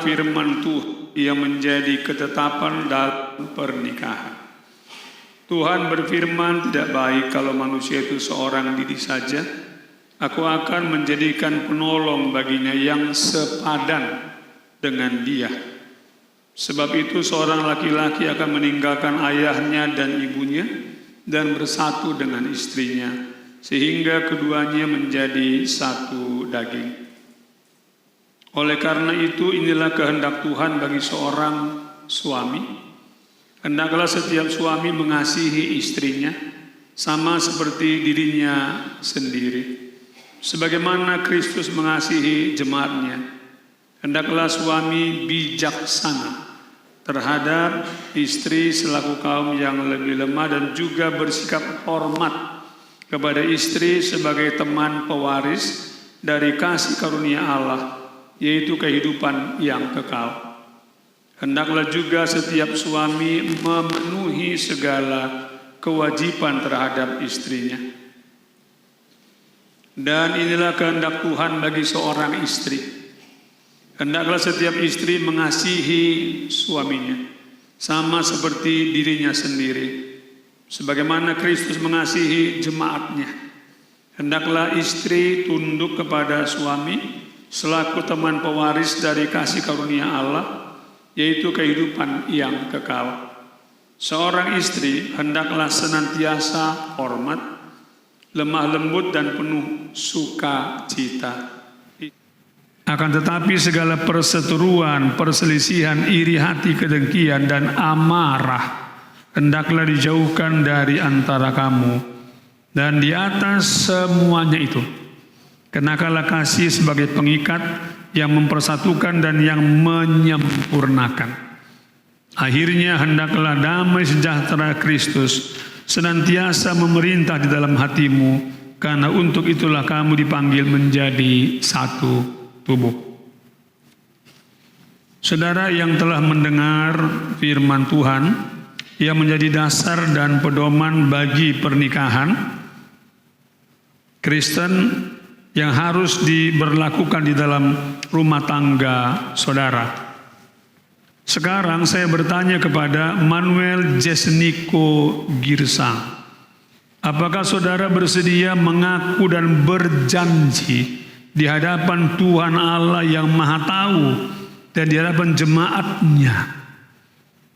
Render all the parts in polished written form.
firman Tuhan yang menjadi ketetapan dalam pernikahan. Tuhan berfirman, tidak baik kalau manusia itu seorang diri saja. Aku akan menjadikan penolong baginya yang sepadan dengan dia. Sebab itu seorang laki-laki akan meninggalkan ayahnya dan ibunya dan bersatu dengan istrinya, sehingga keduanya menjadi satu daging. Oleh karena itu, inilah kehendak Tuhan bagi seorang suami. Hendaklah setiap suami mengasihi istrinya sama seperti dirinya sendiri. Sebagaimana Kristus mengasihi jemaatnya, hendaklah suami bijaksana terhadap istri selaku kaum yang lebih lemah dan juga bersikap hormat kepada istri sebagai teman pewaris dari kasih karunia Allah, yaitu kehidupan yang kekal. Hendaklah juga setiap suami memenuhi segala kewajiban terhadap istrinya. Dan inilah kehendak Tuhan bagi seorang istri. Hendaklah setiap istri mengasihi suaminya sama seperti dirinya sendiri, sebagaimana Kristus mengasihi jemaatnya. Hendaklah istri tunduk kepada suami selaku teman pewaris dari kasih karunia Allah, yaitu kehidupan yang kekal. Seorang istri hendaklah senantiasa hormat, lemah lembut dan penuh sukacita. Akan tetapi segala perseteruan, perselisihan, iri hati, kedengkian, dan amarah hendaklah dijauhkan dari antara kamu. Dan di atas semuanya itu, kenakanlah kasih sebagai pengikat yang mempersatukan dan yang menyempurnakan. Akhirnya hendaklah damai sejahtera Kristus senantiasa memerintah di dalam hatimu, karena untuk itulah kamu dipanggil menjadi satu tubuh. Saudara yang telah mendengar firman Tuhan yang menjadi dasar dan pedoman bagi pernikahan Kristen yang harus diberlakukan di dalam rumah tangga saudara. Sekarang saya bertanya kepada Manuel Jesniko Girsang, apakah saudara bersedia mengaku dan berjanji di hadapan Tuhan Allah yang Maha Tahu dan di hadapan jemaatnya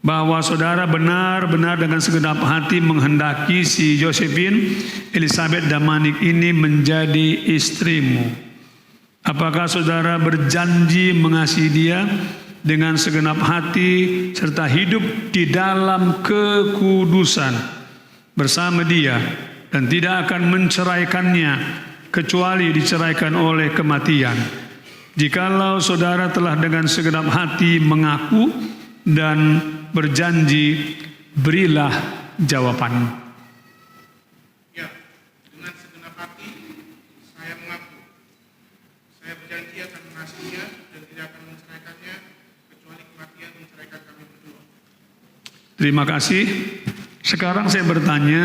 bahwa saudara benar-benar dengan segenap hati menghendaki si Josephine Elizabeth Damanik ini menjadi istrimu? Apakah saudara berjanji mengasihi dia dengan segenap hati serta hidup di dalam kekudusan bersama dia dan tidak akan menceraikannya kecuali diceraikan oleh kematian? Jikalau saudara telah dengan segenap hati mengaku dan berjanji, berilah jawaban. Ya, dengan segenap hati saya mengaku. Saya berjanji akan mengasihinya dan tidak akan menceraikannya kecuali kematian menceraikan kami berdua. Terima kasih. Sekarang saya bertanya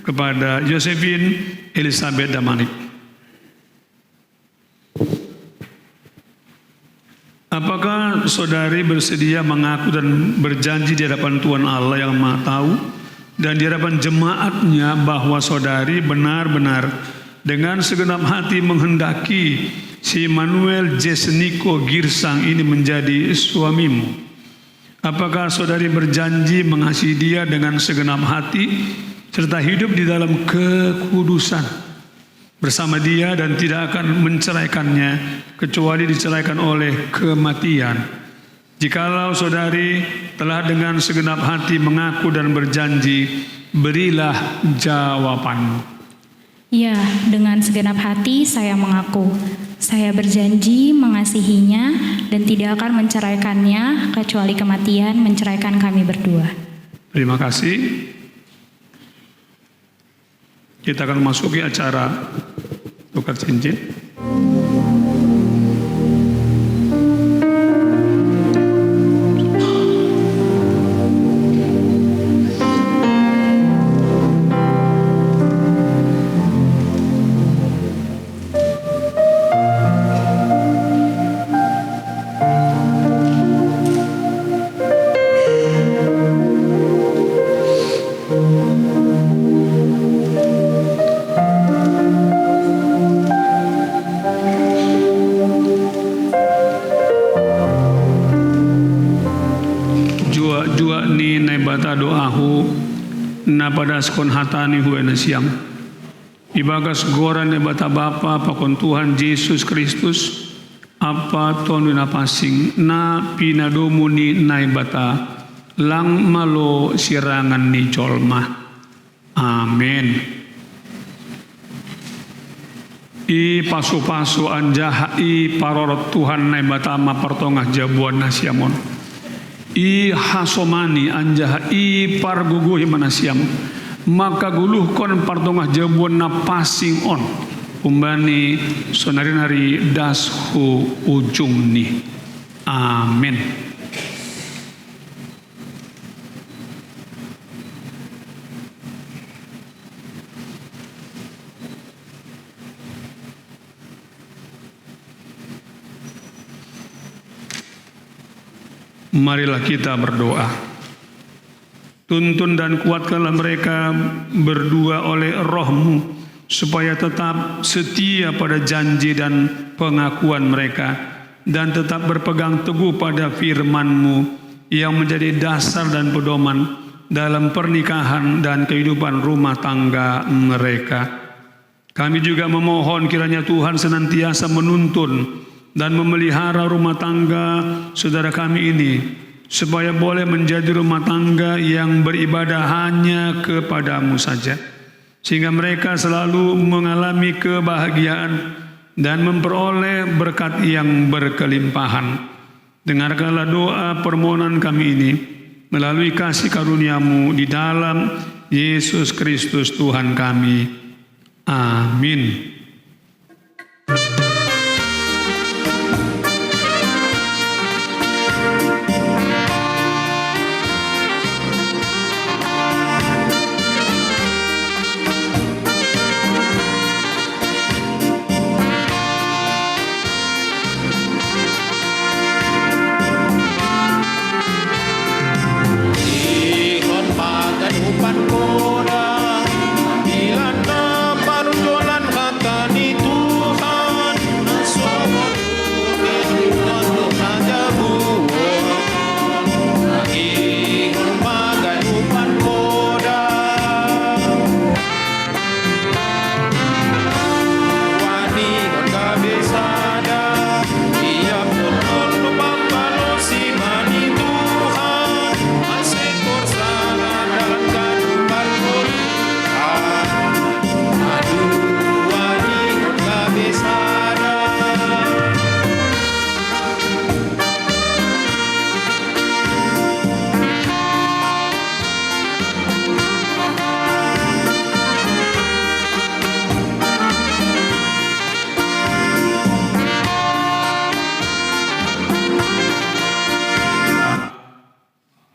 kepada Josephine Elizabeth Damanik. Apakah saudari bersedia mengaku dan berjanji di hadapan Tuhan Allah yang Maha Tahu dan di hadapan jemaatnya bahwa saudari benar-benar dengan segenap hati menghendaki si Manuel Jesniko Girsang ini menjadi suamimu? Apakah saudari berjanji mengasihi dia dengan segenap hati serta hidup di dalam kekudusan bersama dia dan tidak akan menceraikannya kecuali diceraikan oleh kematian? Jikalau saudari telah dengan segenap hati mengaku dan berjanji, berilah jawabanmu. Ya, dengan segenap hati saya mengaku. Saya berjanji mengasihinya dan tidak akan menceraikannya kecuali kematian menceraikan kami berdua. Terima kasih. Kita akan masuki acara tukar cincin. jua ni nai bata doahu na pada skon hatani hu na siam. Ibagas goran ne bata Bapa pakon Tuhan Yesus Kristus apa tonu na pasing na pinadomu ni nai bata lang malo sirangan ni jolma. Amin. I pasu-pasu anjaha i parorot Tuhan nai batama pertongah jabuan nasiamon. I hasomani anjaha i parguguhi manasiam. Maka guluh kon partongah jabuan na passing on. Umbani sonari-nari das hu ujung ni. Amin. Marilah kita berdoa. Tuntun dan kuatkanlah mereka berdua oleh Roh-Mu, supaya tetap setia pada janji dan pengakuan mereka, dan tetap berpegang teguh pada firman-Mu yang menjadi dasar dan pedoman dalam pernikahan dan kehidupan rumah tangga mereka. Kami juga memohon kiranya Tuhan senantiasa menuntun dan memelihara rumah tangga saudara kami ini, supaya boleh menjadi rumah tangga yang beribadah hanya kepada-Mu saja, sehingga mereka selalu mengalami kebahagiaan dan memperoleh berkat yang berkelimpahan. Dengarkanlah doa permohonan kami ini melalui kasih karunia-Mu di dalam Yesus Kristus Tuhan kami. Amin.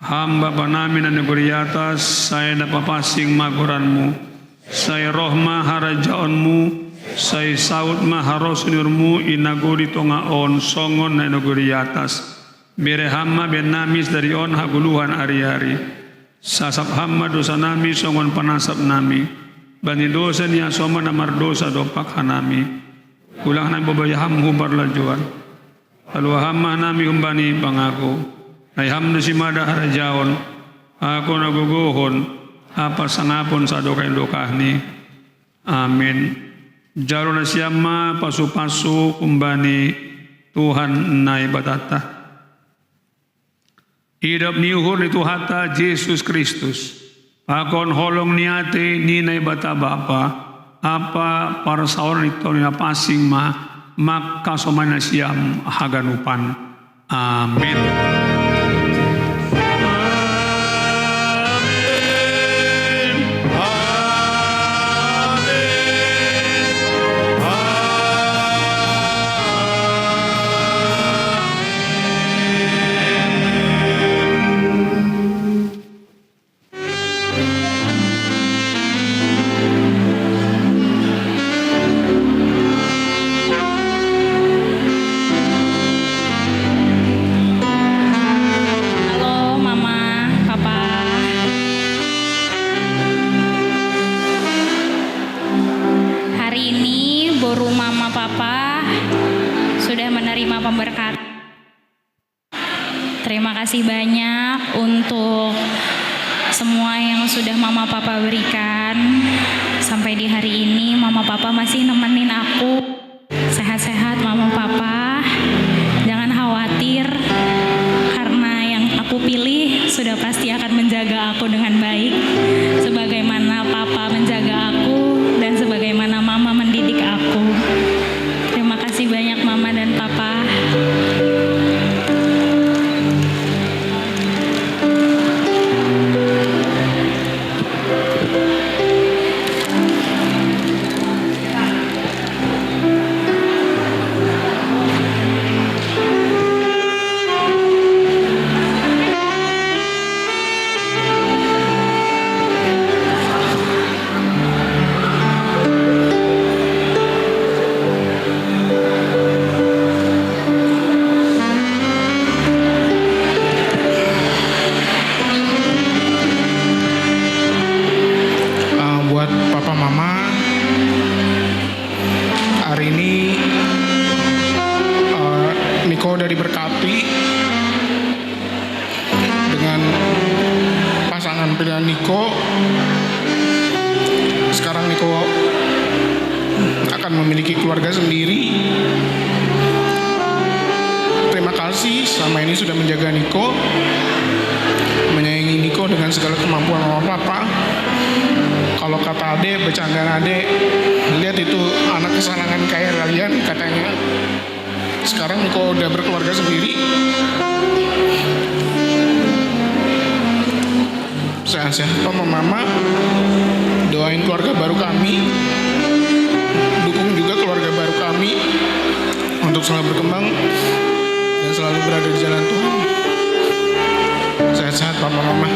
Hamba panami na negeri atas, saya dapat pasing maguranmu, saya roh maharajaonmu, saya saud maharosunirmu, inaguri tonga on songon na negeri atas. Bere hamba ben namis dari on haguluhan ari-ari. Sasap hamba dosa nami songon panasap nami. Bani dosa niya soma namar dosa dopak hanami. Ulang nami babayaham hubar lajuan. Lalu hamba nami umbani pangako. Ay hamda si mada harajaon, ako naguguhon, apa sangapon sa dokay dokahni. Amin. Jaro na siyama pasu-pasu kumbani Tuhan na ibatata. Idap niuhur ni Tuhata Jesus Kristus. Akon holong niate ni na ibata Bapa, apa para saor nito na pasing makasoman na siyam haganupan. Amin. kasih banyak untuk semua yang sudah Mama Papa berikan. Sampai di hari ini Mama Papa masih nemenin aku. Sehat-sehat Mama Papa. Jangan khawatir, karena yang aku pilih sudah pasti akan menjaga aku dengan baik, sebagaimana Papa menjaga aku dan sebagaimana Mama mendidik aku. Terima kasih banyak Mama dan Papa. Buat Papa Mama, hari ini Niko udah diberkati dengan pasangan pilihan Niko. Sekarang Niko akan memiliki keluarga sendiri. Terima kasih selama ini sudah menjaga Niko, menyayangi Niko dengan segala kemampuan Mama Papa. Kalau kata Ade, bercandaan Ade, lihat itu anak kesayangan kayak kalian katanya. Sekarang Niko udah berkeluarga sendiri. Sehat-sehat Papa Mama. Doain keluarga baru kami. Dukung juga keluarga baru kami untuk selalu berkembang dan selalu berada di jalan Tuhan. Sehat-sehat Papa Mama.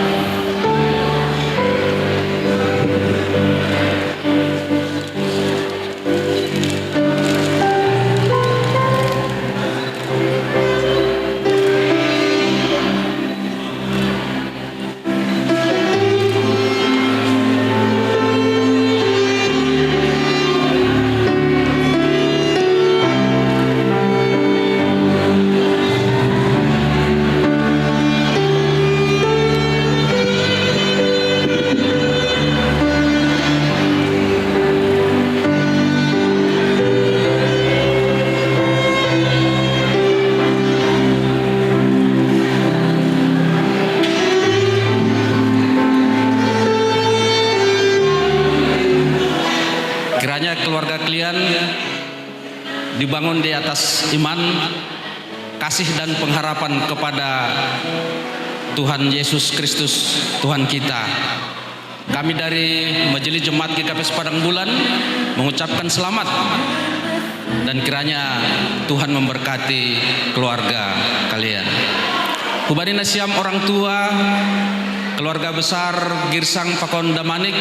Kiranya keluarga kalian dibangun di atas iman, kasih dan pengharapan kepada Tuhan Yesus Kristus, Tuhan kita. Kami dari Majelis Jemaat GKP Padang Bulan mengucapkan selamat, dan kiranya Tuhan memberkati keluarga kalian. Hubani Nasiam orang tua, keluarga besar Girsang Pakon Damanik,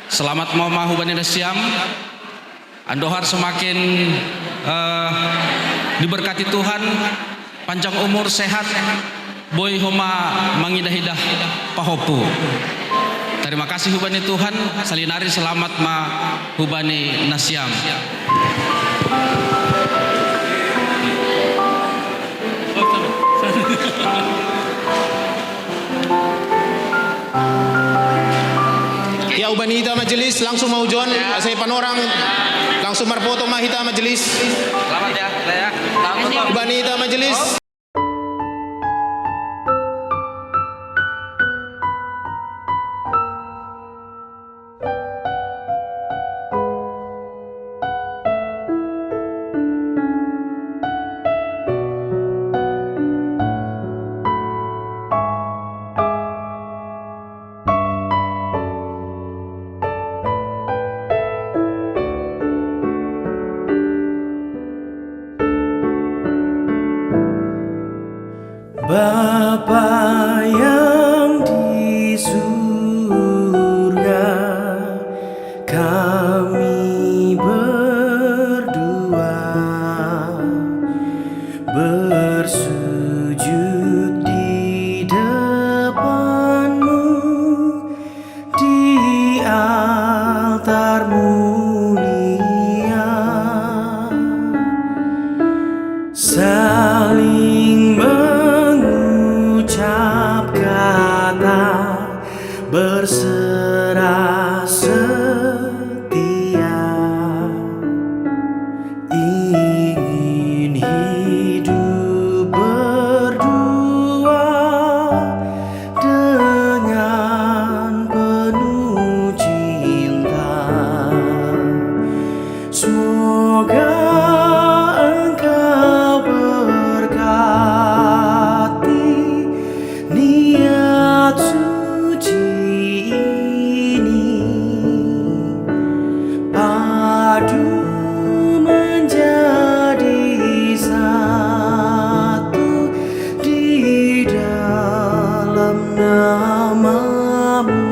selamat Mama Hubani Nasiam. Andohar semakin diberkati Tuhan, panjang umur, sehat, boy homa mangidah-idah pahopu. Terima kasih Hubani Tuhan, salinari selamat Ma Hubani Nasiam. Ya ubani hita majelis langsung mau John, saya panorang langsung marfoto mah hita majelis. Selamat ya. Ubani hita majelis. mengucap kata berserah setia, ingin hidup berdua dengan penuh cinta. Semoga Engkau berkati niat suci ini, padu menjadi satu di dalam nama-Mu.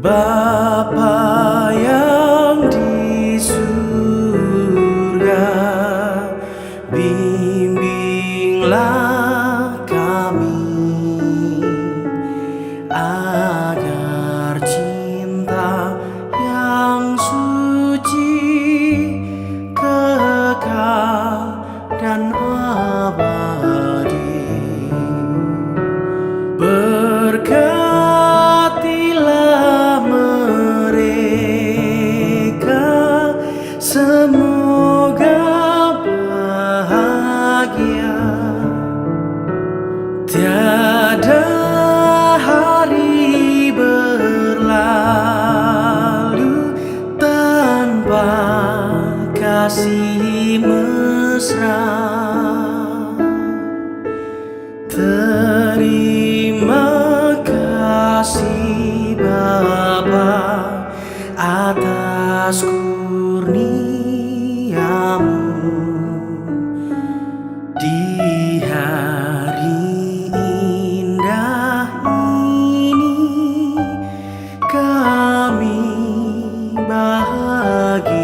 Bapa yang di surga, bimbinglah kami agar cinta yang suci, kekal dan abadi. Berkatilah mereka, semoga bahagia. Tiada hari berlalu tanpa kasih mesra. Terima kasih Bapa atas kurnia-Mu. Di hari indah ini kami bahagia.